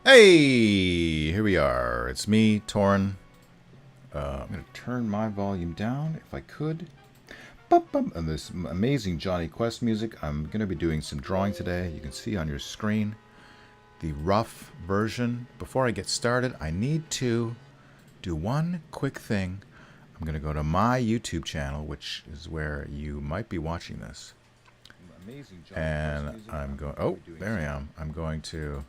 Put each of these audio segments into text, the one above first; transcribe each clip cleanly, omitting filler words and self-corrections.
Hey, here we are. It's me, Torin. I'm going to turn my volume down if I could. And this amazing Johnny Quest music. I'm going to be doing some drawing today. You can see on your screen the rough version. Before I get started, I need to do one quick thing. I'm going to go to my YouTube channel, which is where you might be watching this. And I'm going... Oh, there I am. I'm going to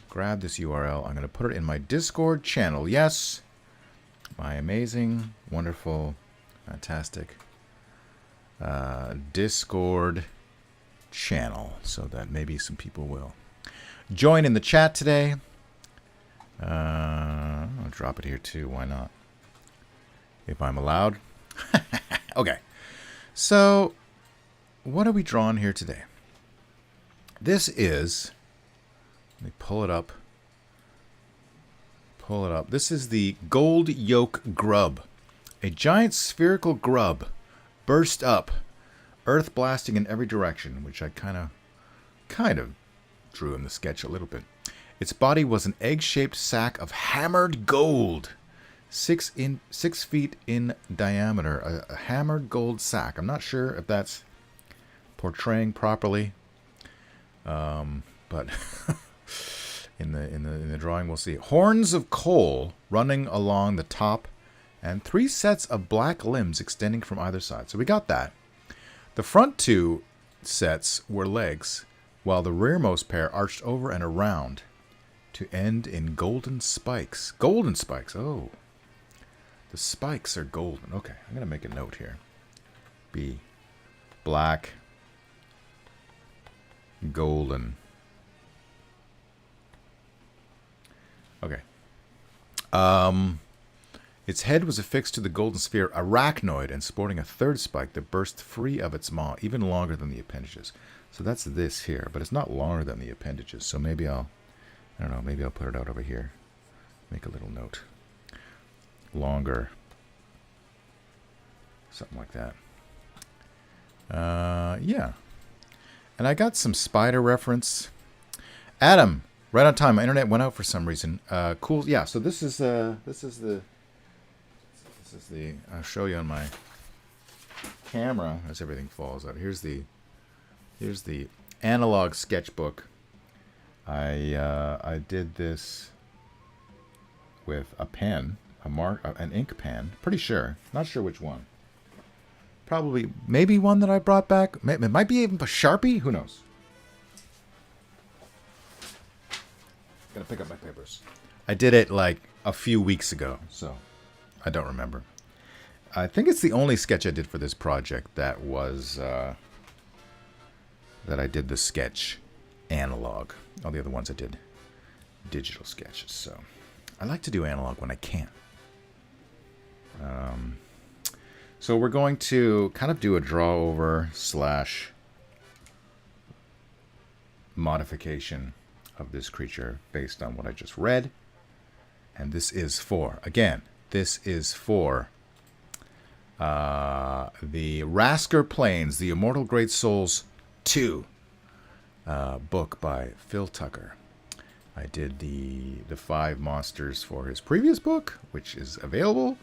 grab this URL. I'm going to put it in my Discord channel. Yes, my amazing, wonderful, fantastic Discord channel, so that maybe some people will join in the chat today. I'll drop it here too. Why not? If I'm allowed. Okay. So, what are we drawing here today? This is... Let me pull it up. Pull it up. This is the gold yolk grub. A giant spherical grub burst up, earth blasting in every direction, which I kind of drew in the sketch a little bit. Its body was an egg-shaped sack of hammered gold, 6 feet in diameter. A hammered gold sack. I'm not sure if that's portraying properly, but in the drawing we'll see horns of coal running along the top and 3 sets of black limbs extending from either side. So we got that. The front 2 sets were legs, while the rearmost pair arched over and around to end in golden spikes. Golden spikes. Oh, the spikes are golden. Okay, I'm gonna make a note here. B, black, golden. Okay. Its head was affixed to the golden sphere arachnoid and sporting a 3rd spike that burst free of its maw, even longer than the appendages. So that's this here, but it's not longer than the appendages. So maybe I don't know, maybe I'll put it out over here. Make a little note. Longer. Something like that. Yeah. And I got some spider reference. Adam, right on time. My internet went out for some reason. Cool. Yeah. So this is the. I'll show you on my camera as everything falls out. Here's the analog sketchbook. I did this with a pen, an ink pen. Pretty sure. Not sure which one. Probably, maybe one that I brought back. It might be even a Sharpie. Who knows? Gotta pick up my papers. I did it like a few weeks ago, so I don't remember. I think it's the only sketch I did for this project that was that I did the sketch analog. All the other ones I did digital sketches. So I like to do analog when I can. So we're going to kind of do a draw over / modification of this creature based on what I just read. And this is for, again, this is for the Rascor Plains, the Immortal Great Souls 2 book by Phil Tucker. I did the 5 monsters for his previous book, which is available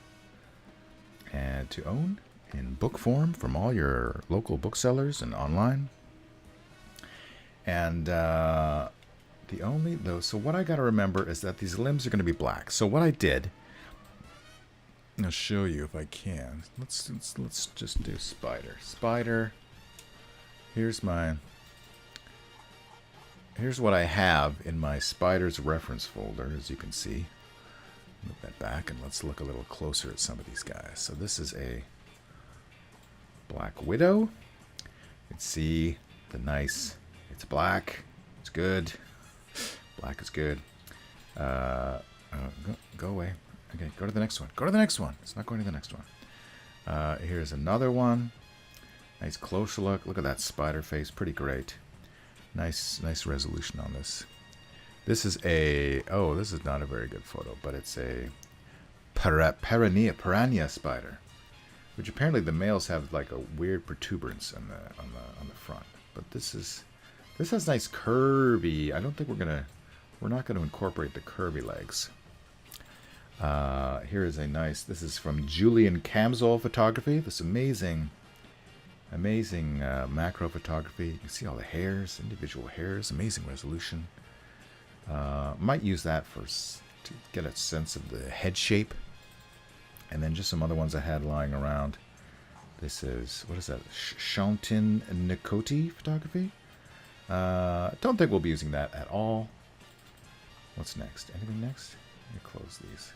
and to own in book form from all your local booksellers and online. And so what I got to remember is that these limbs are going to be black. So what I did, I'll show you if I can. Let's just do spider. Spider. Here's what I have in my spiders reference folder, as you can see. Move that back and let's look a little closer at some of these guys. So this is a Black Widow. You can see the nice, it's black, it's good. Black is good. Go away. Okay, go to the next one. Go to the next one. It's not going to the next one. Here's another one. Nice closer look. Look at that spider face. Pretty great. Nice resolution on this. This is a... Oh, this is not a very good photo, but it's a piranha spider, which apparently the males have like a weird protuberance on the front. But this has nice curvy. I don't think we're gonna We're not going to incorporate the curvy legs. Here is a nice, this is from Julian Camsol Photography. This amazing macro photography. You can see all the hairs, individual hairs, amazing resolution. Might use that to get a sense of the head shape. And then just some other ones I had lying around. This is, what is that? Shantin Nikoti Photography. Don't think we'll be using that at all. What's next? Anything next? Let me close these.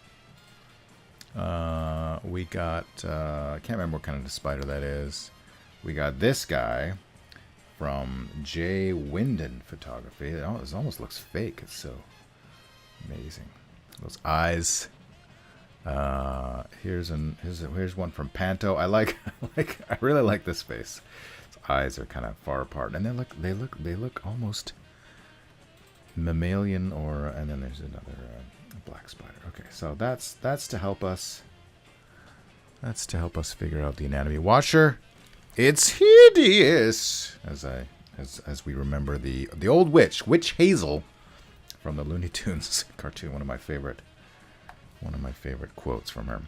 We got, I can't remember what kind of spider that is. We got this guy from Jay Winden Photography. It almost looks fake. It's so amazing. Those eyes. Here's one from Panto. I really like this face. Its eyes are kind of far apart, and they look almost mammalian. And then there's another black spider. Okay, so that's to help us. That's to help us figure out the anatomy. Watcher, it's hideous. As we remember the old Witch Hazel from the Looney Tunes cartoon. One of my favorite quotes from her.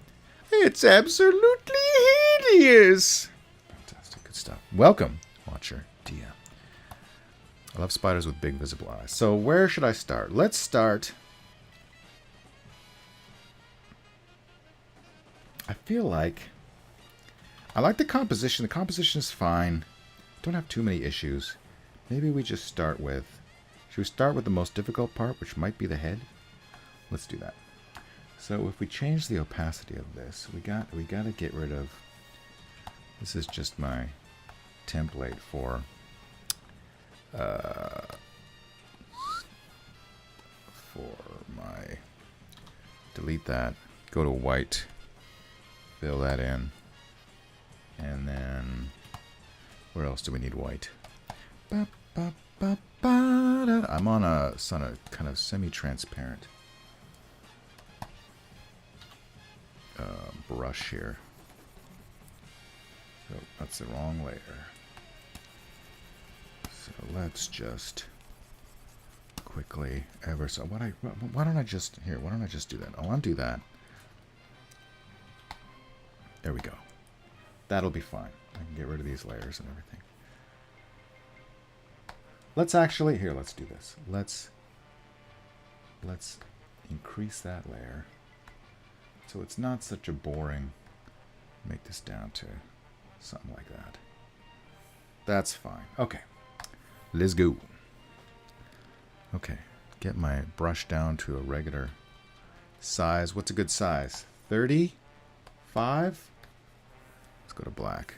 It's absolutely hideous. Fantastic, good stuff. Welcome, Watcher DM. I love spiders with big visible eyes. So where should I start? Let's start. I feel like I like the composition. The composition is fine. Don't have too many issues. Maybe we just start with. Should we start with the most difficult part, which might be the head? Let's do that. So if we change the opacity of this, we got to get rid of. This is just my template for my. Delete that. Go to white. Fill that in. And then where else do we need white? I'm on a kind of semi-transparent brush here. So that's the wrong layer. So let's just quickly why don't I just do that? I'll undo that. There we go. That'll be fine. I can get rid of these layers and everything. Let's do this. Let's increase that layer. So it's not such a boring, make this down to something like that. That's fine. Okay. Let's go. Okay. Get my brush down to a regular size. What's a good size? 35? Let's go to black.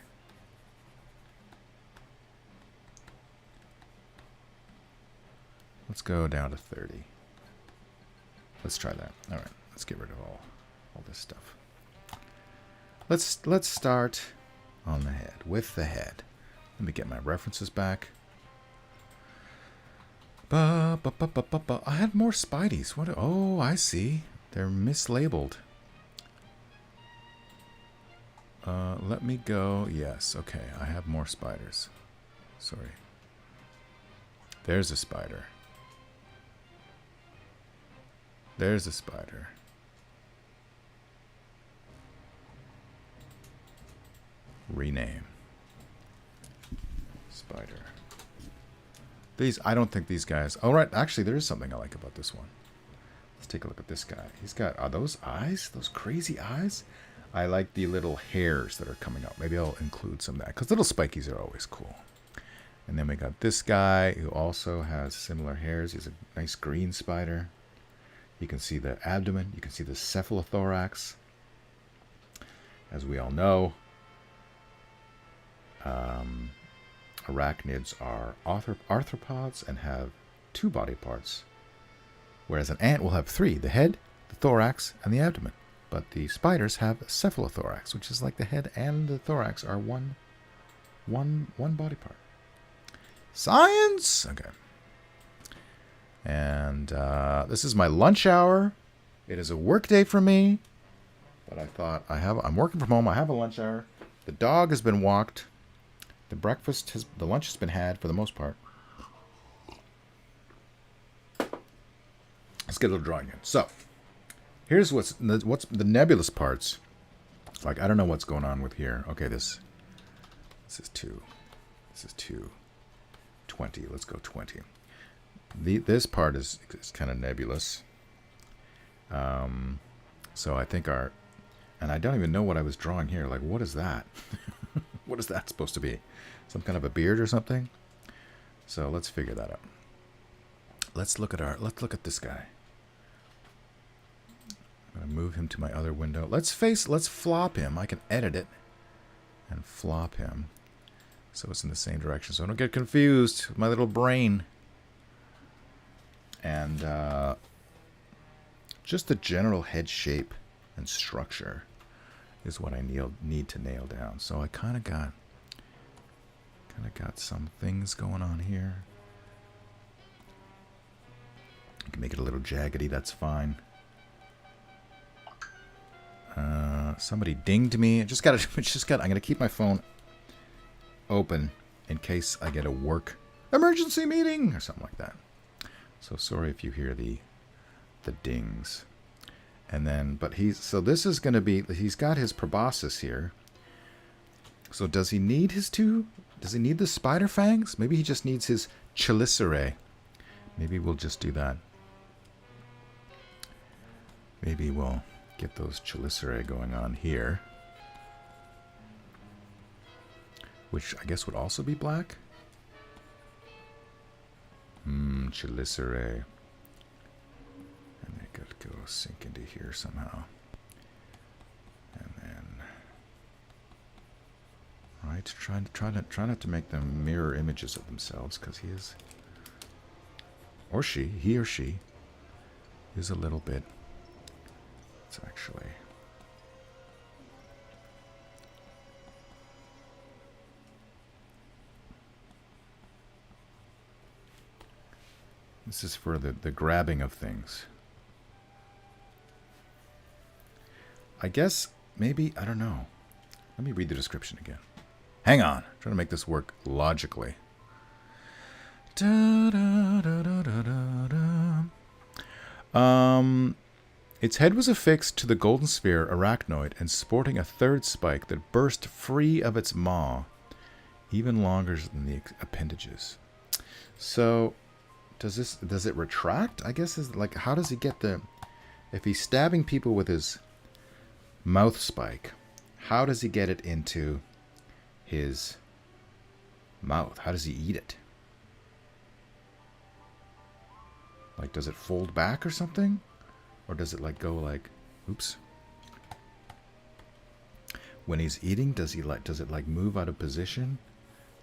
Let's go down to 30. Let's try that. All right. Let's get rid of all this stuff. Let's start on the head, with the head. Let me get my references back. I had more Spideys. What? Oh, I see. They're mislabeled. Let me go. Yes, okay. I have more spiders. Sorry. There's a spider. There's a spider. Rename. Spider. These, I don't think these guys. Oh, right. Actually, there is something I like about this one. Let's take a look at this guy. He's got, are those eyes? Those crazy eyes? I like the little hairs that are coming out. Maybe I'll include some of that because little spikies are always cool. And then we got this guy who also has similar hairs. He's a nice green spider. You can see the abdomen. You can see the cephalothorax. As we all know, arachnids are arthropods and have 2 body parts, whereas an ant will have 3, the head, the thorax, and the abdomen. But the spiders have cephalothorax, which is like the head and the thorax are one body part. Science! Okay. And this is my lunch hour. It is a work day for me, but I thought I'm working from home. I have a lunch hour. The dog has been walked. The lunch has been had for the most part. Let's get a little drawing in. So, here's what's the nebulous parts. Like, I don't know what's going on with here. Okay, this is 2. This is 2. 20. Let's go 20. This part is kind of nebulous. So I think and I don't even know what I was drawing here. Like, what is that? What is that supposed to be? Some kind of a beard or something? So let's figure that out. Let's look at this guy. I'm gonna move him to my other window. Let's flop him. I can edit it and flop him so it's in the same direction, so I don't get confused with my little brain. And just the general head shape and structure is what I need to nail down. So I kind of got some things going on here. I can make it a little jaggedy. That's fine. Somebody dinged me. I'm gonna keep my phone open in case I get a work emergency meeting or something like that. So sorry if you hear the dings. And then, this is gonna be, he's got his proboscis here. So does he need his does he need the spider fangs? Maybe he just needs his chelicerae. Maybe we'll just do that. Maybe we'll get those chelicerae going on here. Which I guess would also be black. Chelicerae. And they could go sink into here somehow. And then, right, try not to make them mirror images of themselves, because he or she is a little bit. It's actually. This is for the grabbing of things. I guess, maybe, I don't know. Let me read the description again. Hang on. I'm trying to make this work logically. Its head was affixed to the golden sphere arachnoid and sporting a third spike that burst free of its maw, even longer than the appendages. So, does it retract? I guess is like, how does he get if he's stabbing people with his mouth spike, how does he get it into his mouth? How does he eat it? Like, does it fold back or something? Or does it like go like, oops? When he's eating, does it like move out of position?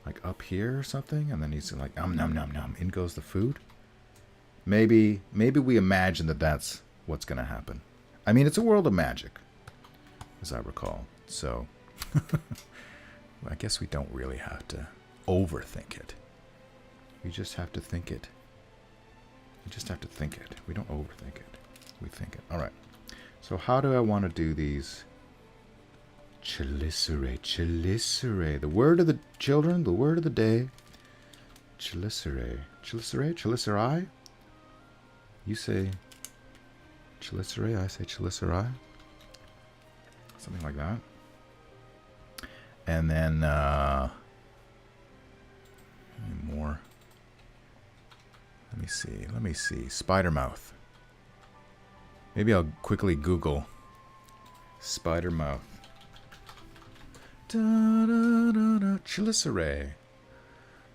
Like up here or something? And then he's like, nom nom nom. In goes the food. Maybe we imagine that that's what's going to happen. I mean, it's a world of magic, as I recall. So, I guess we don't really have to overthink it. We just have to think it. We just have to think it. We don't overthink it. We think it. All right. So how do I want to do these? Chelicerae. The word of the children, the word of the day. Chelicerae. You say chelicerae, I say chelicerae. Something like that. And then any more. Let me see. Spider mouth. Maybe I'll quickly Google spider mouth. Chelicerae.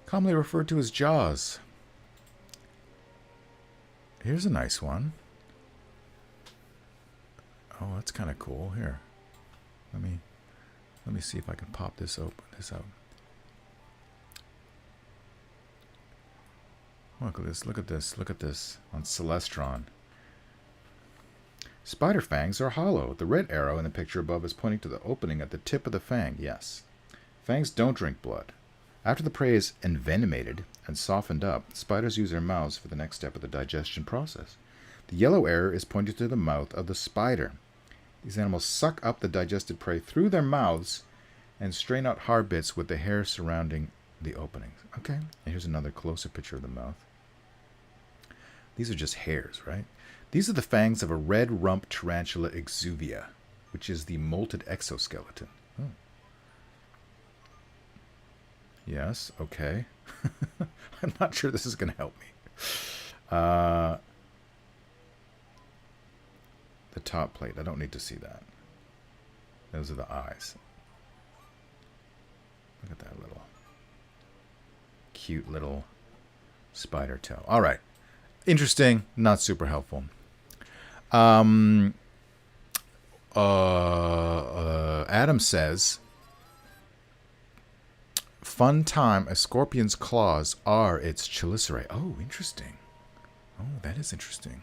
Commonly referred to as jaws. Here's a nice one. Oh, that's kind of cool. Here. Let me see if I can pop this out. Look at this. Look at this on Celestron. Spider fangs are hollow. The red arrow in the picture above is pointing to the opening at the tip of the fang. Yes. Fangs don't drink blood. After the prey is envenomated and softened up, spiders use their mouths for the next step of the digestion process. The yellow arrow is pointing to the mouth of the spider. These animals suck up the digested prey through their mouths and strain out hard bits with the hair surrounding the openings. Okay, and here's another closer picture of the mouth. These are just hairs, right? These are the fangs of a red-rumped tarantula exuvia, which is the molted exoskeleton. Oh. Yes, okay. I'm not sure this is going to help me. The top plate, I don't need to see that. Those are the eyes. Look at that little cute little spider toe. All right. Interesting, not super helpful. Adam says, fun time, a scorpion's claws are its chelicerae. Oh, interesting. Oh, that is interesting.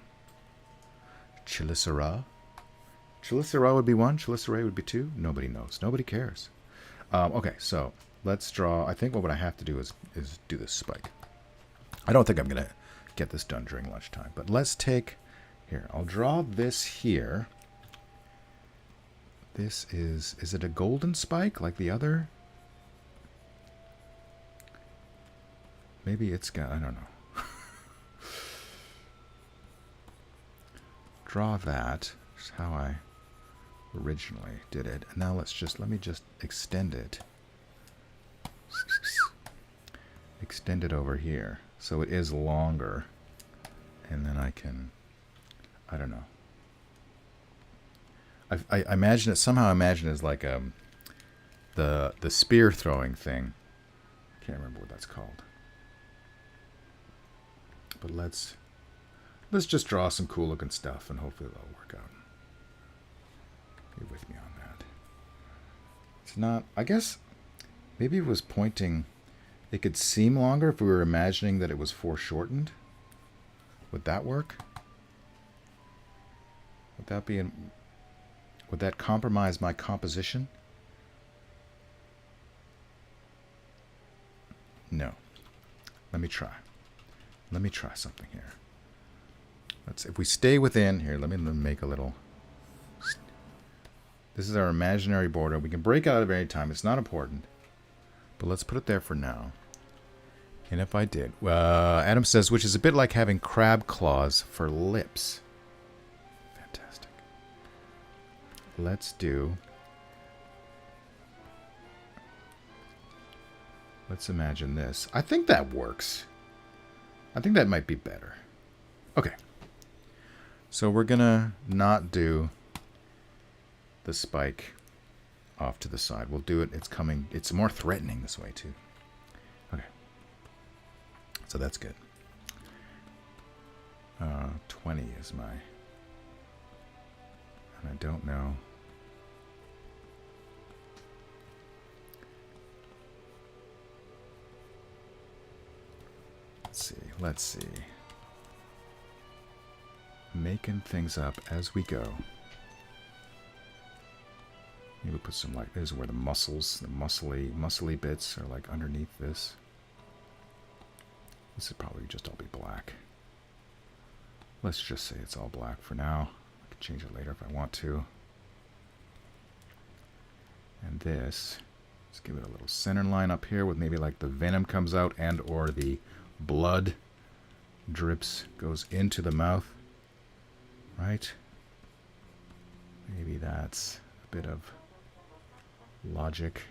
Chelicera. Chelicera would be 1, chelicerae would be 2. Nobody knows. Nobody cares. Okay, so let's draw. I think what I have to do is do this spike. I don't think I'm going to get this done during lunchtime, but let's take... Here, I'll draw this here. This is it a golden spike like the other? Maybe it's got, I don't know. Draw that. That's how I originally did it. And now let me just extend it. Extend it over here. So it is longer. And then I can, I don't know. I imagine it, somehow imagine it as like the spear throwing thing. Can't remember what that's called. But let's just draw some cool looking stuff and hopefully it'll work out. Be with me on that. It's not, I guess maybe it was pointing, it could seem longer if we were imagining that it was foreshortened. Would that work? Would that be would that compromise my composition? No. Let me try. Let me try something here. If we stay within here, let me make a little. This is our imaginary border. We can break out at any time. It's not important. But let's put it there for now. And if I did, Adam says, which is a bit like having crab claws for lips. Fantastic. Let's imagine this. I think that works. I think that might be better. Okay. So we're going to not do the spike off to the side. We'll do it. It's coming. It's more threatening this way, too. Okay. So that's good. 20 is my... And I don't know... Let's see. Making things up as we go. Maybe put some like, this is where the muscles, the muscly bits are like underneath this. This would probably just all be black. Let's just say it's all black for now. I can change it later if I want to. And this, let's give it a little center line up here with maybe like the venom comes out and or the blood drips, goes into the mouth, right? Maybe that's a bit of logic.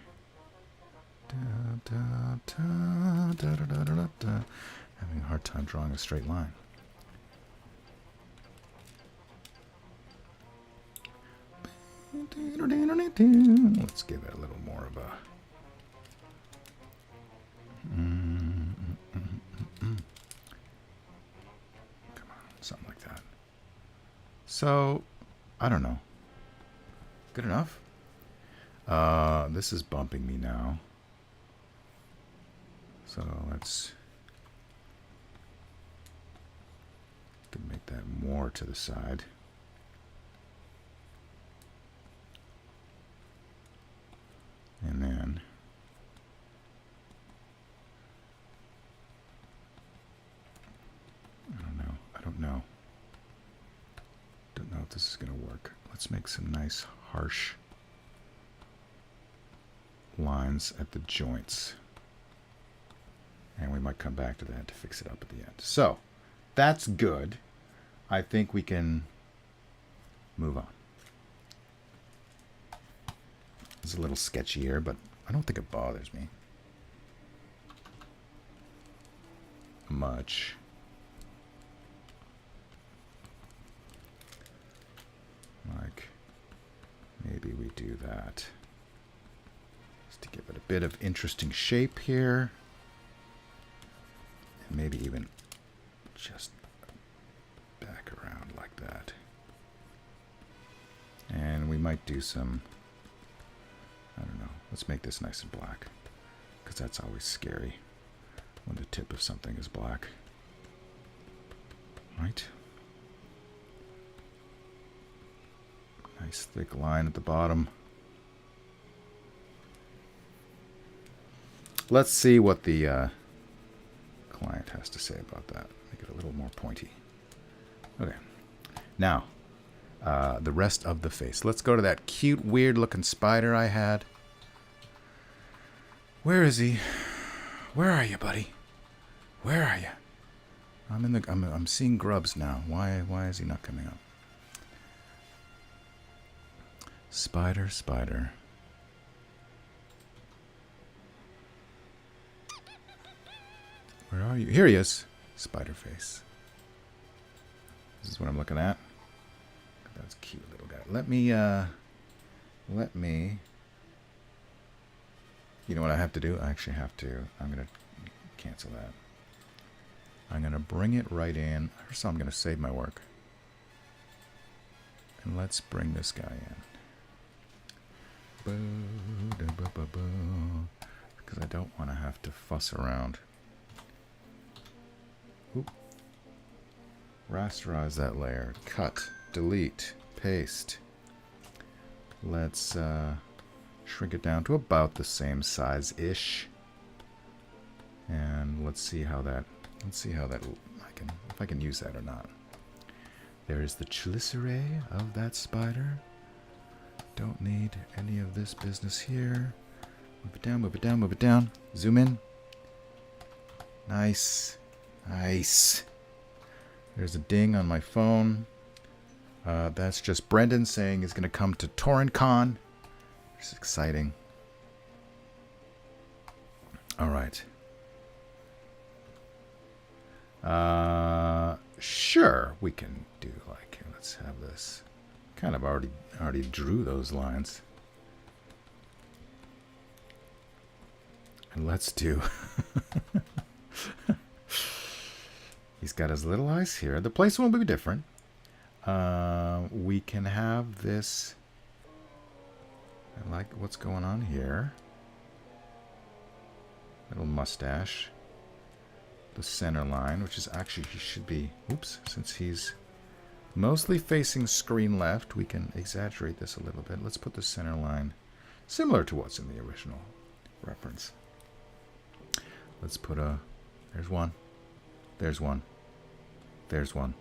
Having a hard time drawing a straight line. Let's give it a little more of a... Come on, something like that. So, I don't know. Good enough? This is bumping me now. So let's make that more to the side. And then I don't know if this is going to work. Let's make some nice harsh lines at the joints. And we might come back to that to fix it up at the end. So, that's good. I think we can move on. It's a little sketchy here, but I don't think it bothers me much. Like, maybe we do that. Just to give it a bit of interesting shape here. And maybe even just back around like that. And we might do some, I don't know, let's make this nice and black. Because that's always scary when the tip of something is black. Right? Nice thick line at the bottom. Let's see what the client has to say about that. Make it a little more pointy. Okay. Now, the rest of the face. Let's go to that cute, weird-looking spider I had. Where is he? Where are you, buddy? Where are you? I'm seeing grubs now. Why is he not coming up? Spider, spider. Where are you? Here he is. Spider face. This is what I'm looking at. That's a cute little guy. Let me, you know what I have to do? I actually have to, I'm going to cancel that. I'm going to bring it right in. First of all, I'm going to save my work. And let's bring this guy in. Because I don't want to have to fuss around. Oop. Rasterize that layer. Cut. Delete. Paste. Let's shrink it down to about the same size-ish. And let's see how that if I can use that or not. There is the chelicerae of that spider. Don't need any of this business here. Move it down, move it down, move it down. Zoom in. Nice. Nice. There's a ding on my phone. That's just Brendan saying he's going to come to TorrentCon. It's exciting. All right. Sure, we can do like, let's have this. Kind of already drew those lines. And let's do. He's got his little eyes here. The place will be different. We can have this. I like what's going on here. Little mustache. The center line, which is actually, he should be, oops, since he's mostly facing screen left, we can exaggerate this a little bit. Let's put the center line similar to what's in the original reference. Let's put a, there's one, there's one, there's one,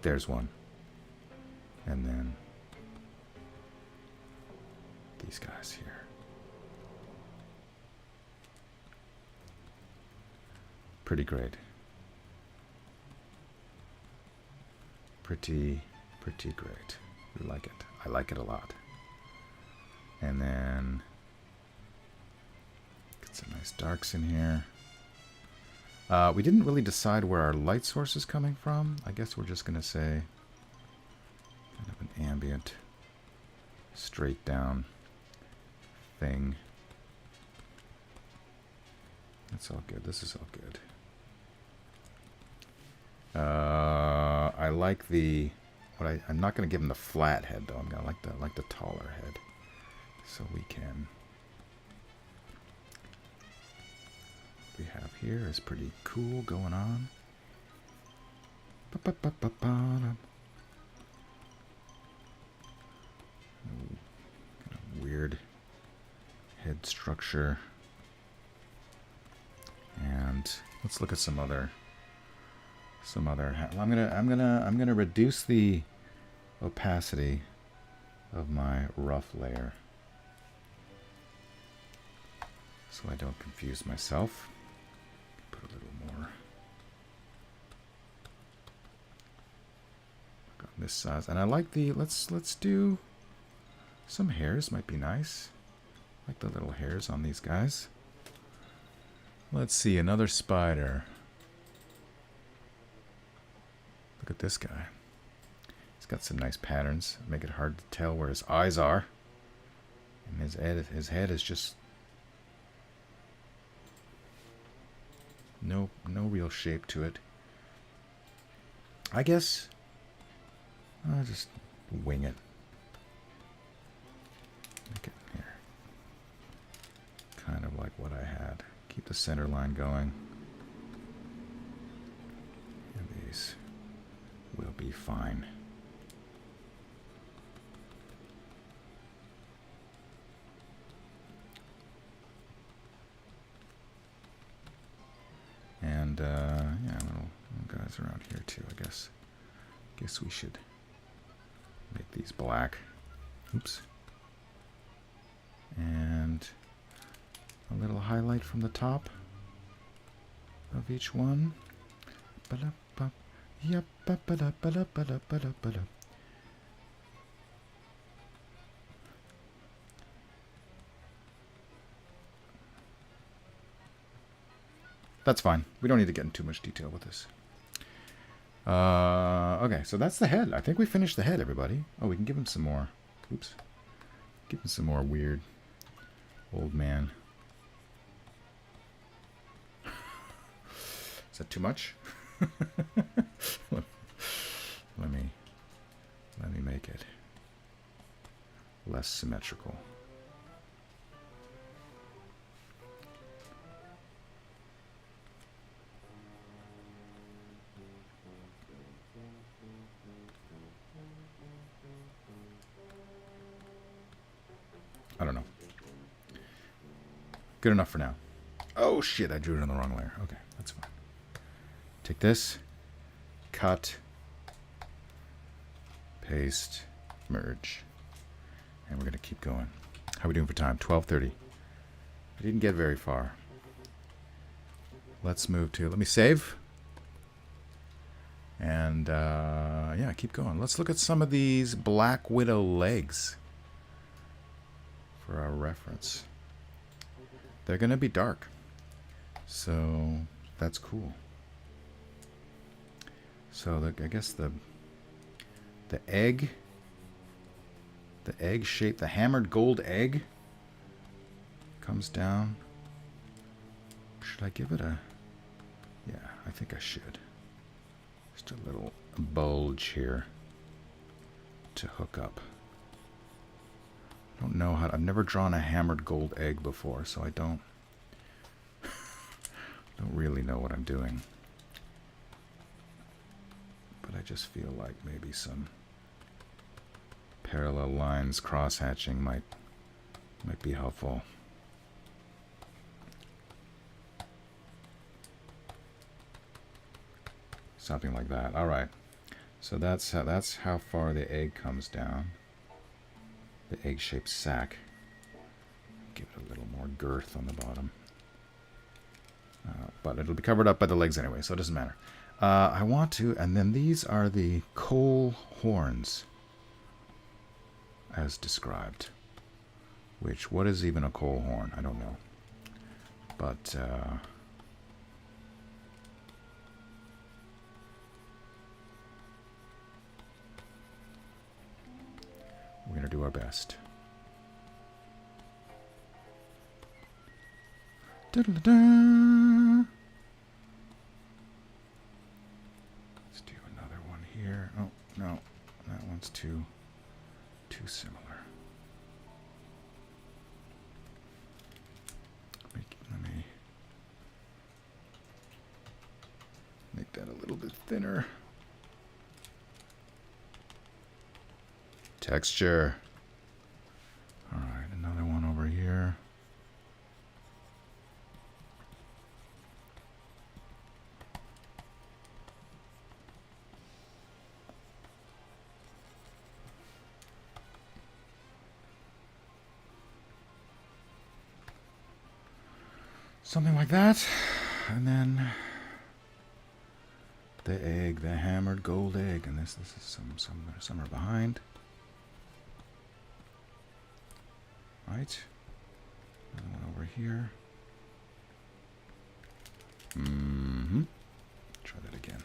there's one, and then these guys here. Pretty great. Pretty great. We like it. I like it a lot. And then get some nice darks in here. We didn't really decide where our light source is coming from. I guess we're just gonna say kind of an ambient, straight down thing. That's all good. This is all good. I like the. I'm not going to give him the flat head though. I'm going to like the taller head, so we can. What we have here is pretty cool going on. Kind of weird head structure. And let's look at some other. I'm gonna reduce the opacity of my rough layer so I don't confuse myself. Put a little more this size. And I like the, let's do some hairs, might be nice. I like the little hairs on these guys. Let's see, another spider. Look at this guy. He's got some nice patterns. Make it hard to tell where his eyes are. And his head is just no real shape to it. I guess I'll just wing it. Make it here. Kind of like what I had. Keep the center line going. And these will be fine. And yeah, little guys around here too, I guess. Guess we should make these black. Oops. And a little highlight from the top of each one. That's fine. We don't need to get into too much detail with this. Okay, so that's the head. I think we finished the head, everybody. Oh, we can give him some more. Oops. Give him some more weird old man. Is that too much? let me make it less symmetrical. I don't know. Good enough for now. Oh shit, I drew it on the wrong layer. Okay, that's fine. Take this, cut, paste, merge. And we're going to keep going. How are we doing for time? 12:30. I didn't get very far. Let's move to, let me save. And yeah, keep going. Let's look at some of these Black Widow legs for our reference. They're going to be dark. So that's cool. So I guess the egg shape, the hammered gold egg comes down. Should I give it a, yeah, I think I should. Just a little bulge here to hook up. I don't know how, I've never drawn a hammered gold egg before, so I don't really know what I'm doing. But I just feel like maybe some parallel lines, cross-hatching might be helpful. Something like that. All right. So that's how far the egg comes down. The egg-shaped sac. Give it a little more girth on the bottom. But it'll be covered up by the legs anyway, so it doesn't matter. I want to, and then these are the coal horns, as described. Which, what is even a coal horn? I don't know. But, we're going to do our best. Da-da-da-da. Let's do another one here. Oh, no. That one's too similar. Let me make that a little bit thinner. Texture. All right, another one over here. Something like that. And then The egg, the hammered gold egg, and this is some are behind. Right. Another one over here. Mm-hmm. Try that again.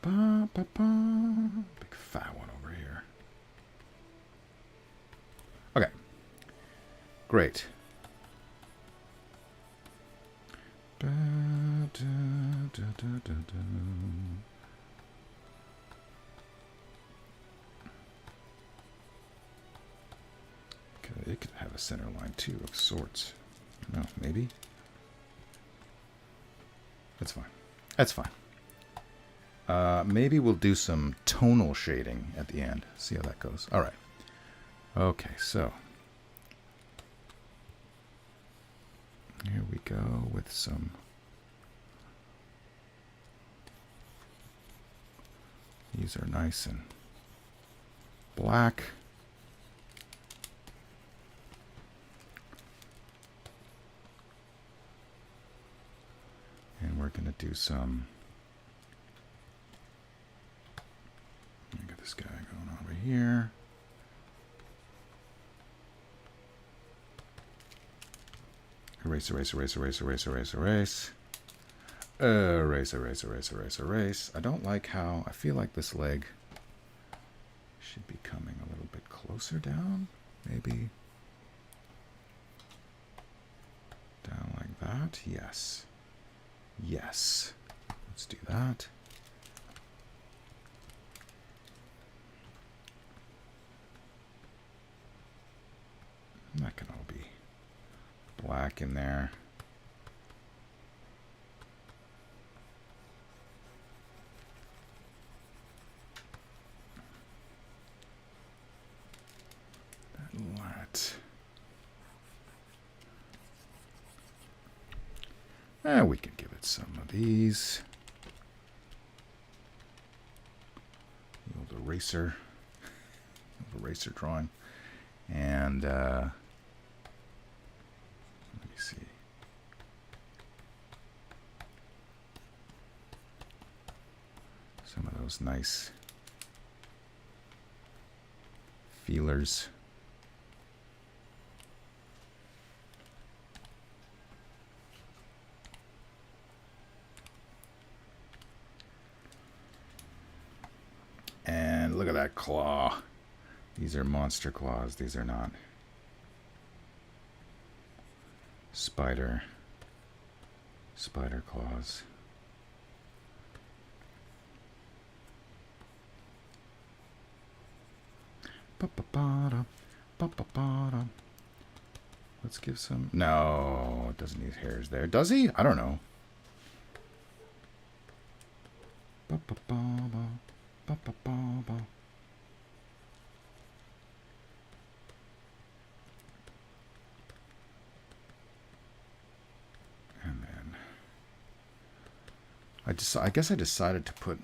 Ba, ba, ba. Big fat one over here. Okay. Great. Ba, da, da, da, da, da. Okay, it could have a center line too of sorts. No, maybe. That's fine. That's fine. Maybe we'll do some tonal shading at the end. See how that goes. All right. Okay, so here we go with some these are nice and black. And we're going to do some. Let me get this guy going over here. Erase, erase, erase, erase, erase, erase, erase. Erase, erase, erase, erase, erase. I don't like how I feel like this leg should be coming a little bit closer down. Maybe down like that. Yes. Yes. Let's do that. That can all be black in there. We can give it some of these. The old eraser drawing. And let me see. Some of those nice feelers. And look at that claw. These are monster claws. These are not spider claws. Let's give some. No, it doesn't need hairs there. Does he? I don't know. And then I guess I decided to put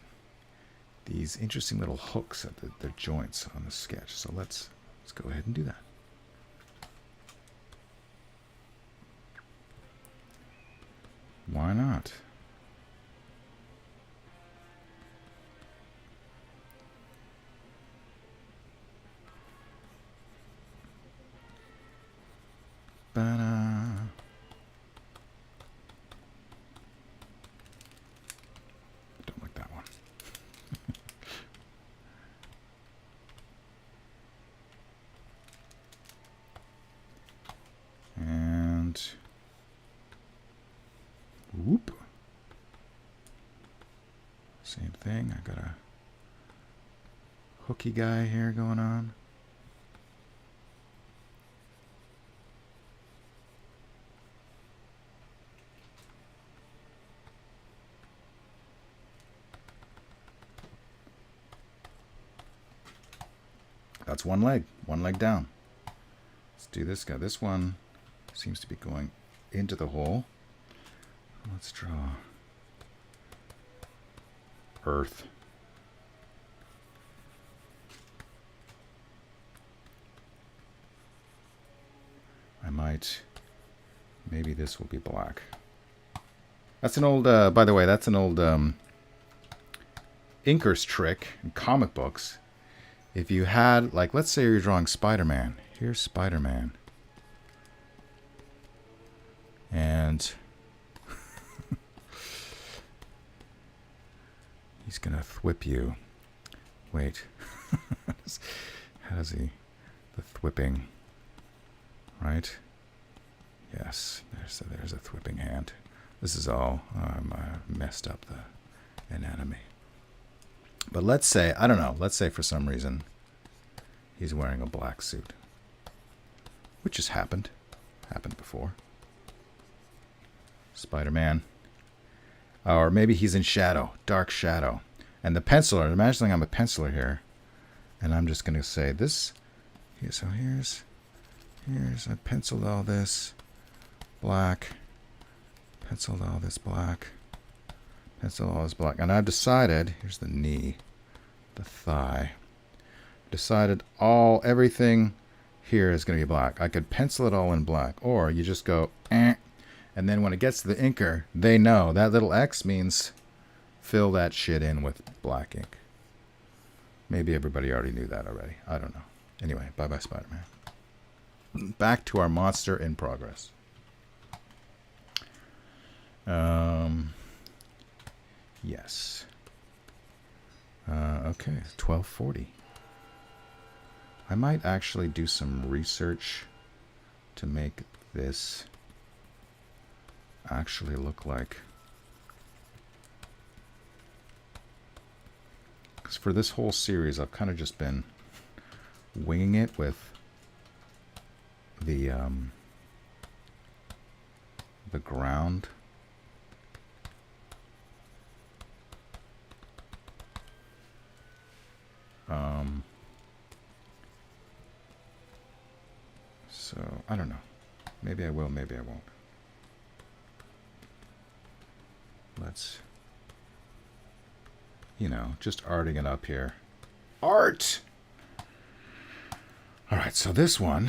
these interesting little hooks at the joints on the sketch. So let's go ahead and do that. Why not? Ba-da. Don't like that one. And whoop. Same thing. I got a hooky guy here going on. That's one leg down. Let's do this guy. This one seems to be going into the hole. Let's draw earth. Maybe this will be black. That's an old, by the way, that's an old inker's trick in comic books. If you had, like, let's say you're drawing Spider-Man. Here's Spider-Man. And he's going to thwip you. Wait. How does he? The thwipping. Right? Yes. There's a thwipping hand. This is all. Messed up the anatomy. But let's say, I don't know, let's say for some reason he's wearing a black suit. Which has happened. Happened before. Spider-Man. Or maybe he's in shadow. Dark shadow. And the penciler, imagining I'm a penciler here. And I'm just going to say this. So here's, I penciled all this black. Penciled all this black. Penciled all this black. And I've decided, here's the knee, the thigh. Decided everything here is going to be black. I could pencil it all in black. Or you just go, eh. And then when it gets to the inker, they know that little X means fill that shit in with black ink. Maybe everybody already knew that already. I don't know. Anyway, bye-bye Spider-Man. Back to our monster in progress. Yes. Okay, 1240. I might actually do some research to make this actually look like, because for this whole series I've kind of just been winging it with the ground. So I don't know. Maybe I will, maybe I won't. Let's, just arting it up here. Art! All right, so this one,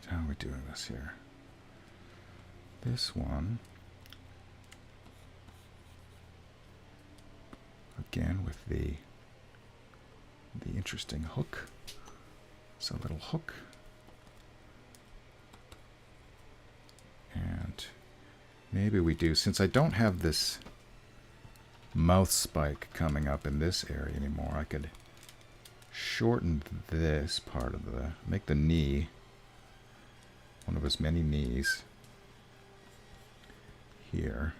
how are we doing this here? This one, again with the interesting hook. It's a little hook. And maybe we do, since I don't have this mouth spike coming up in this area anymore, I could shorten this part of make the knee one of his many knees here.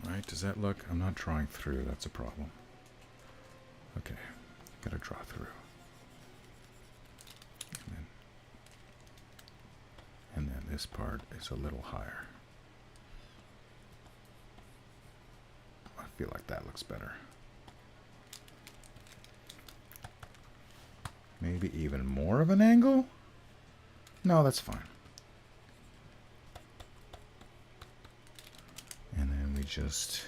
All right, does that look? I'm not drawing through, that's a problem. Okay, gotta draw through. And then this part is a little higher. I feel like that looks better. Maybe even more of an angle? No, that's fine. And then we just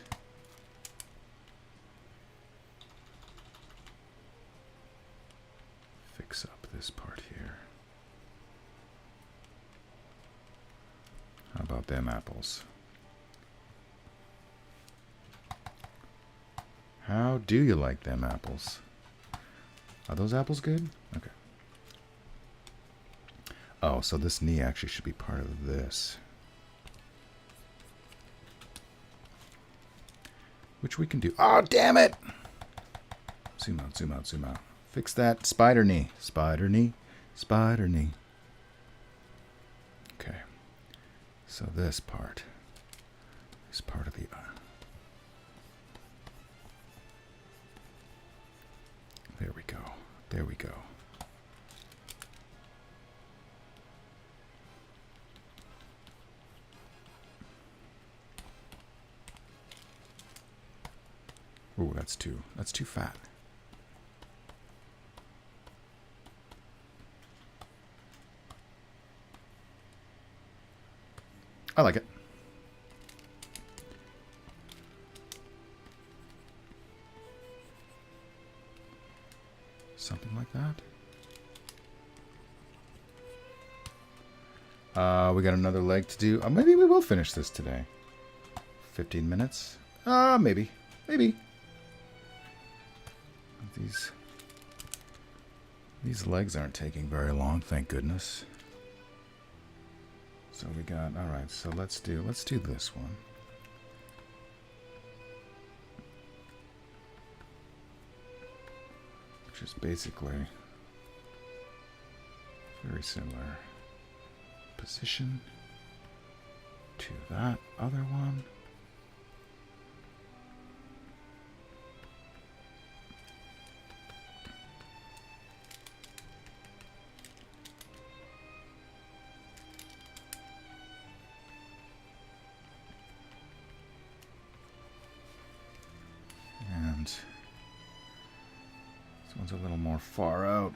fix up this part here. How about them apples? How do you like them apples? Are those apples good? Okay. Oh, so this knee actually should be part of this. Which we can do. Oh, damn it! Zoom out, zoom out, zoom out. Fix that spider knee. Spider knee. Spider knee. Okay. So this part is part of the there we go. There we go. Ooh, that's too fat. I like it. Something like that. We got another leg to do. Maybe we will finish this today. 15 minutes? Maybe. Maybe. These legs aren't taking very long, thank goodness. So we got, all right, so let's do this one. Which is basically very similar position to that other one. And this one's a little more far out.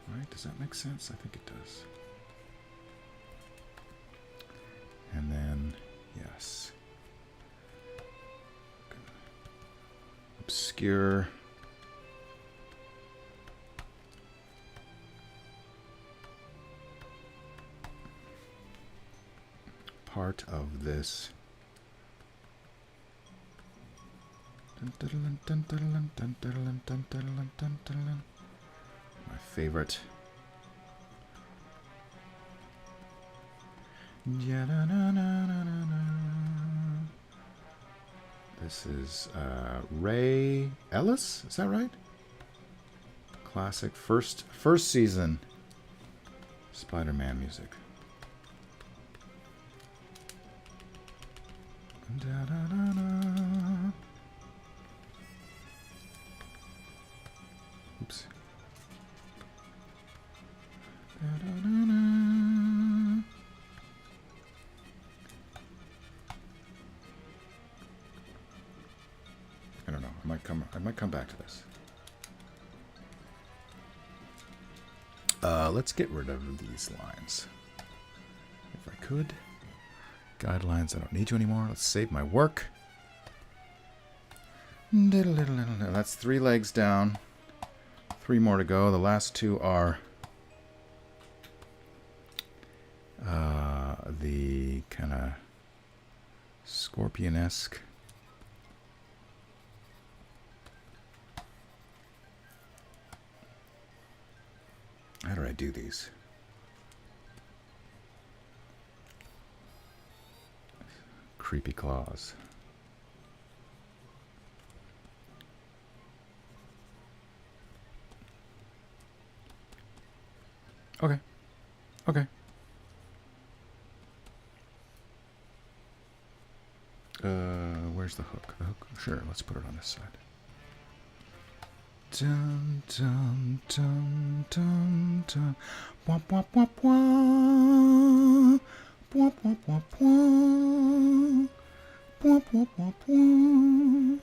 Right, does that make sense? I think it does. And then, yes. Obscure. Part of this. My favorite. This is Ray Ellis, is that right? Classic first season Spider-Man music. Oops. I don't know. I might come back to this. Let's get rid of these lines. If I could. Guidelines, I don't need you anymore. Let's save my work. That's 3 legs down. 3 more to go. The last 2 are the kind of scorpion-esque. How do I do these? Creepy claws. Okay. Okay. Where's the hook? The hook? Sure, let's put it on this side. Dun dun dun dun dun. Wah wah wah wah. Wah wah wah wah. Wah wah wah wah.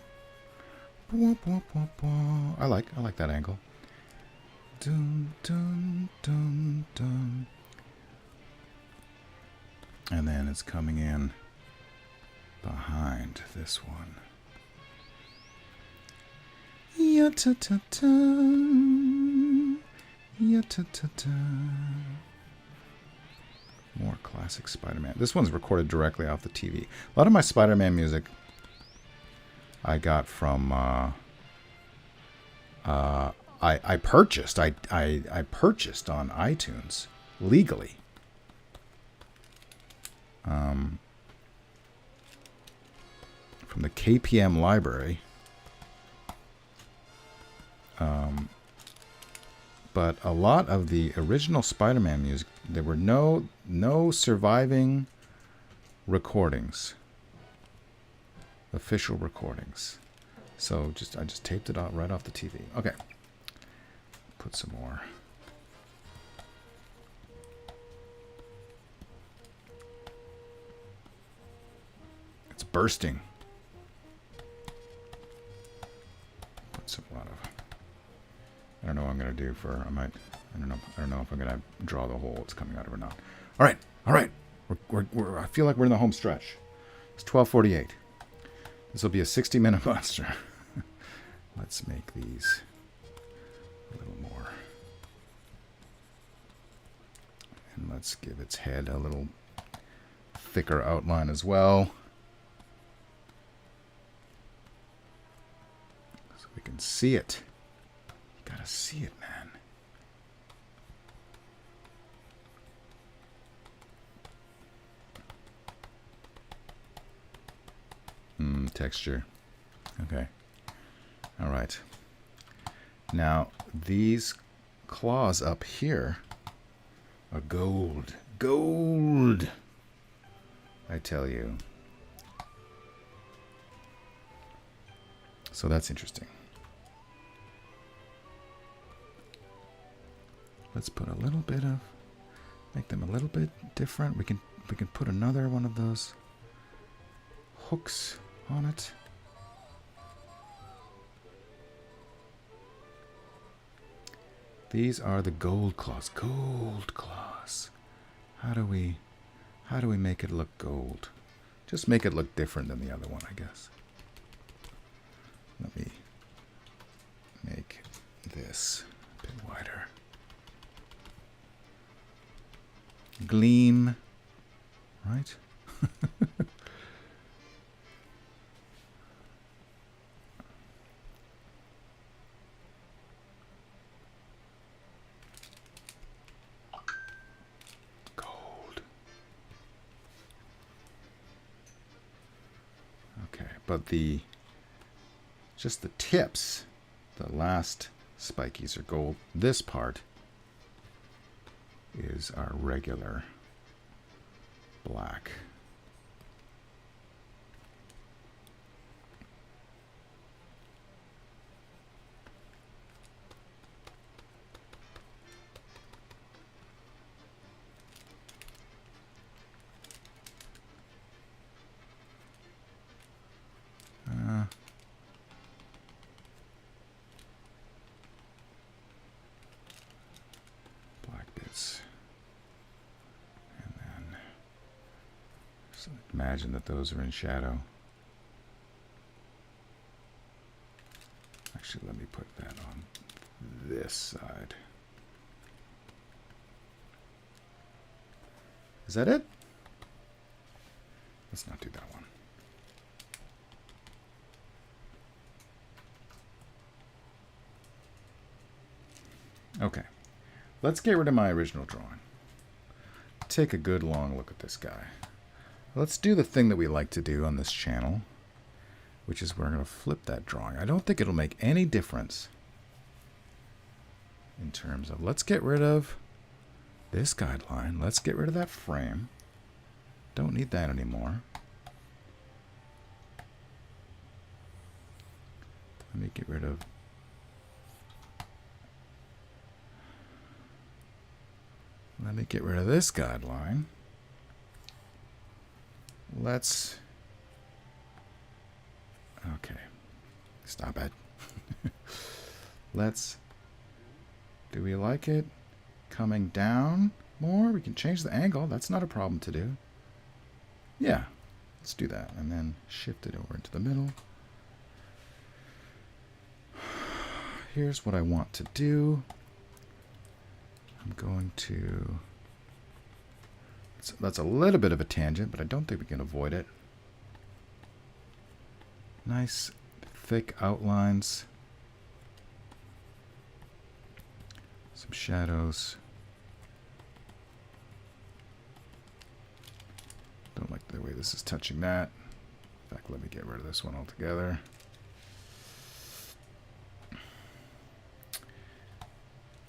Wah wah wah wah. I like that angle. Dun dun dun dun. And then it's coming in behind this one. Ya ta ta ta. Ya ta ta ta. More classic Spider-Man. This one's recorded directly off the TV. A lot of my Spider-Man music I got from I purchased. I purchased on iTunes legally. From the KPM library. But a lot of the original Spider-Man music, there were no surviving recordings, official recordings. So I just taped it out right off the TV. Okay, put some more. It's bursting. Put some lot of. I don't know what I'm gonna do for. I don't know if I'm gonna draw the hole it's coming out of or not. All right. I feel like we're in the home stretch. It's 12:48. This will be a 60-minute monster. Let's make these a little more. And let's give its head a little thicker outline as well. So we can see it. You gotta see it, man. Texture. Okay. All right. Now, these claws up here are gold. Gold! I tell you. So that's interesting. Let's put a little bit of, make them a little bit different. We can put another one of those hooks on it. These are the gold claws. Gold claws. How do we make it look gold? Just make it look different than the other one, I guess. Let me make this a bit wider. Gleam, right? But just the tips, the last spikies are gold. This part is our regular black. Imagine that those are in shadow. Actually, let me put that on this side. Is that it? Let's not do that one. Okay. Let's get rid of my original drawing. Take a good long look at this guy. Let's do the thing that we like to do on this channel, which is we're going to flip that drawing. I don't think it'll make any difference in terms of, let's get rid of this guideline. Let's get rid of that frame. Don't need that anymore. Let me get rid of this guideline. Let's, okay, stop it. Do we like it coming down more? We can change the angle. That's not a problem to do. Yeah, let's do that. And then shift it over into the middle. Here's what I want to do. I'm going to, that's a little bit of a tangent, but I don't think we can avoid it. Nice thick outlines. Some shadows. Don't like the way this is touching that. In fact, let me get rid of this one altogether.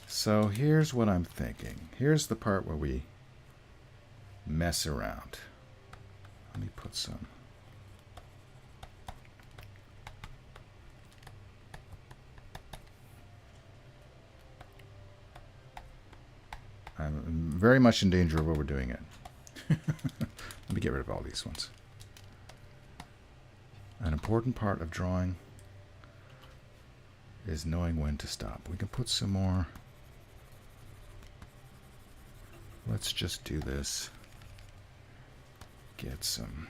So here's what I'm thinking. Here's the part where we mess around. Let me put some. I'm very much in danger of overdoing it. Let me get rid of all these ones. An important part of drawing is knowing when to stop. We can put some more. Let's just do this. Get some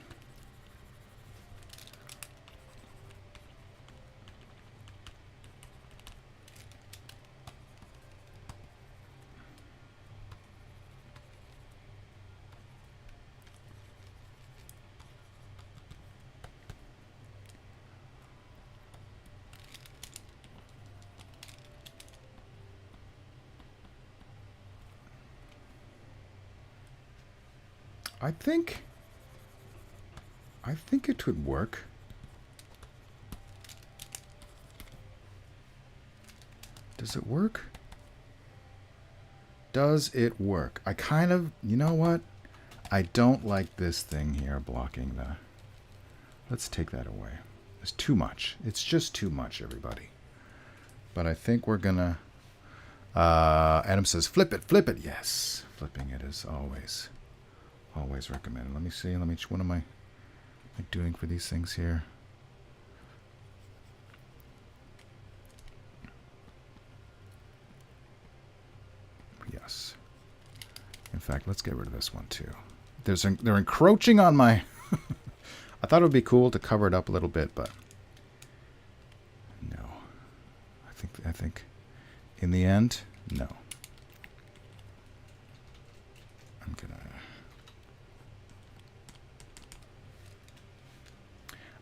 I think it would work. Does it work? Does it work? I kind of, you know what? I don't like this thing here blocking the... Let's take that away. It's too much. It's just too much, everybody. But I think we're gonna... Adam says, flip it, flip it. Yes. Flipping it is always recommended. Let me see. What am I doing for these things here? Yes. In fact, let's get rid of this one too. They're encroaching on my... I thought it would be cool to cover it up a little bit, but no. I think in the end, no. I'm gonna...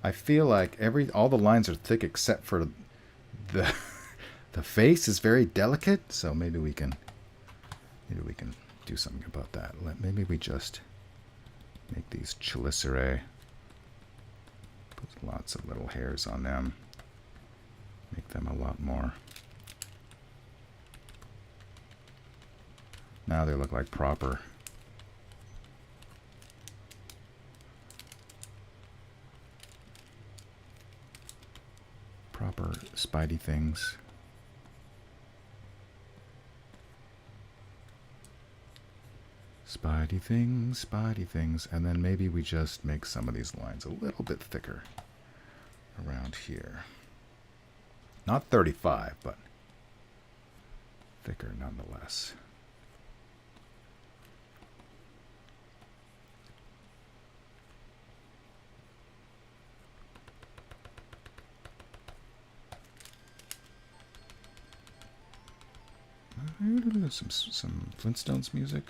I feel like all the lines are thick except for the the face is very delicate, so maybe we can do something about that. Maybe we just make these chelicerae. Put lots of little hairs on them. Make them a lot more. Now they look like proper spidey things. Spidey things, and then maybe we just make some of these lines a little bit thicker around here. Not 35, but thicker nonetheless. Some Flintstones music.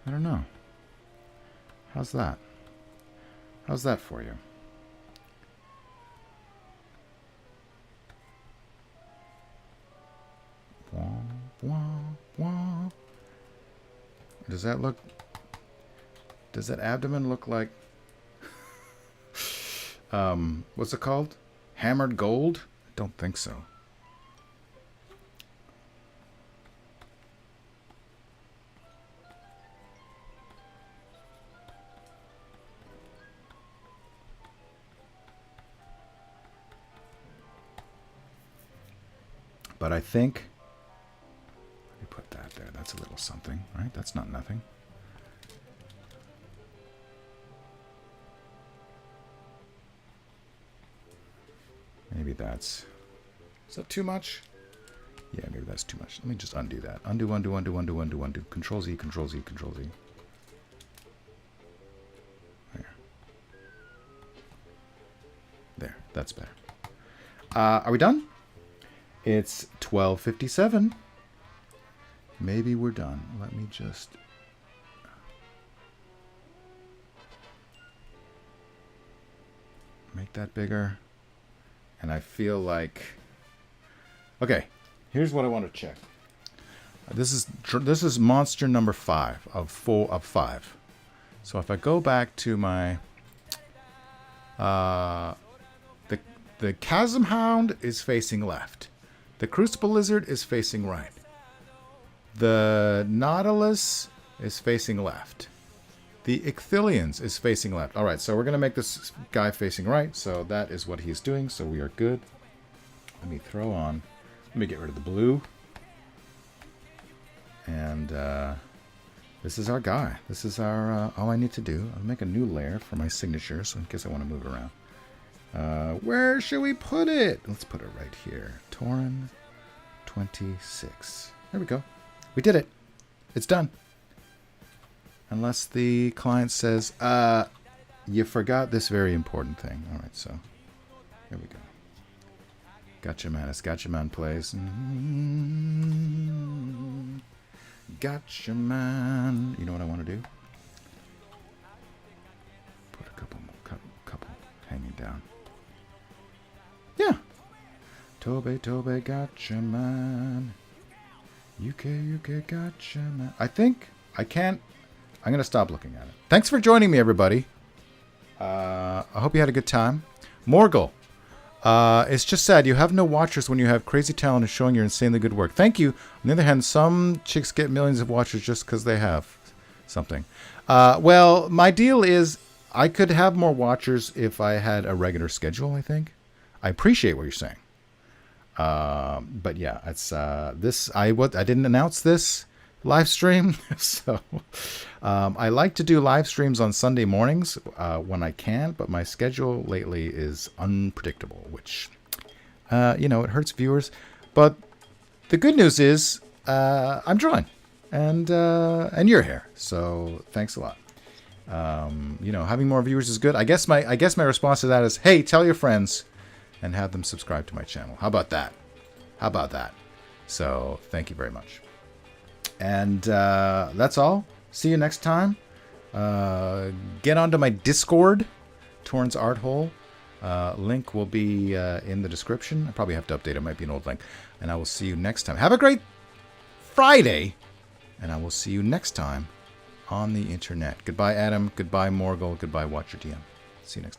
I don't know. How's that? How's that for you? Wah, wah, wah. Does that abdomen look like what's it called? Hammered gold? I don't think so. But I think, let me put that there. That's a little something, right? That's not nothing. Maybe that's, is that too much? Yeah, maybe that's too much. Let me just undo that. Undo, undo, undo, undo, undo, undo. Control Z, Control Z, Control Z. There, that's better. Are we done? It's 12:57. Maybe we're done. Let me just... make that bigger. And I feel like... Okay, here's what I want to check. This is monster number 5 of 5. So if I go back to my... the Chasm Hound is facing left. The Crucible Lizard is facing right. The Nautilus is facing left. The Ichthyllians is facing left. All right, so we're going to make this guy facing right. So that is what he's doing. So we are good. Let me throw on. Let me get rid of the blue. And this is our guy. This is our... all I need to do. I'll make a new layer for my signature. So in case I want to move it around. Where should we put it? Let's put it right here. Tauren 26. There we go. We did it. It's done. Unless the client says, you forgot this very important thing. All right, so here we go. Gotcha Man. It's Gotcha Man plays. Gotcha Man. You know what I want to do? down. Yeah. Tobe, gotcha, man. UK, gotcha, man. I think I can't. I'm going to stop looking at it. Thanks for joining me, everybody. I hope you had a good time. Morgul. It's just sad you have no watchers when you have crazy talent and showing your insanely good work. Thank you. On the other hand, some chicks get millions of watchers just because they have something. Well, my deal is I could have more watchers if I had a regular schedule, I think. I appreciate what you're saying. But yeah, it's this. I didn't announce this live stream, so I like to do live streams on Sunday mornings when I can, but my schedule lately is unpredictable, which it hurts viewers. But the good news is I'm drawing, and you're here, so thanks a lot. Having more viewers is good. I guess my response to that is, hey, tell your friends and have them subscribe to my channel. How about that? So thank you very much. And that's all. See you next time. Get onto my Discord, Torrens Art Hole. Link will be in the description. I probably have to update it. It might be an old link. And I will see you next time. Have a great Friday. And I will see you next time on the internet. Goodbye, Adam. Goodbye, Morgul. Goodbye, Watcher DM. See you next time.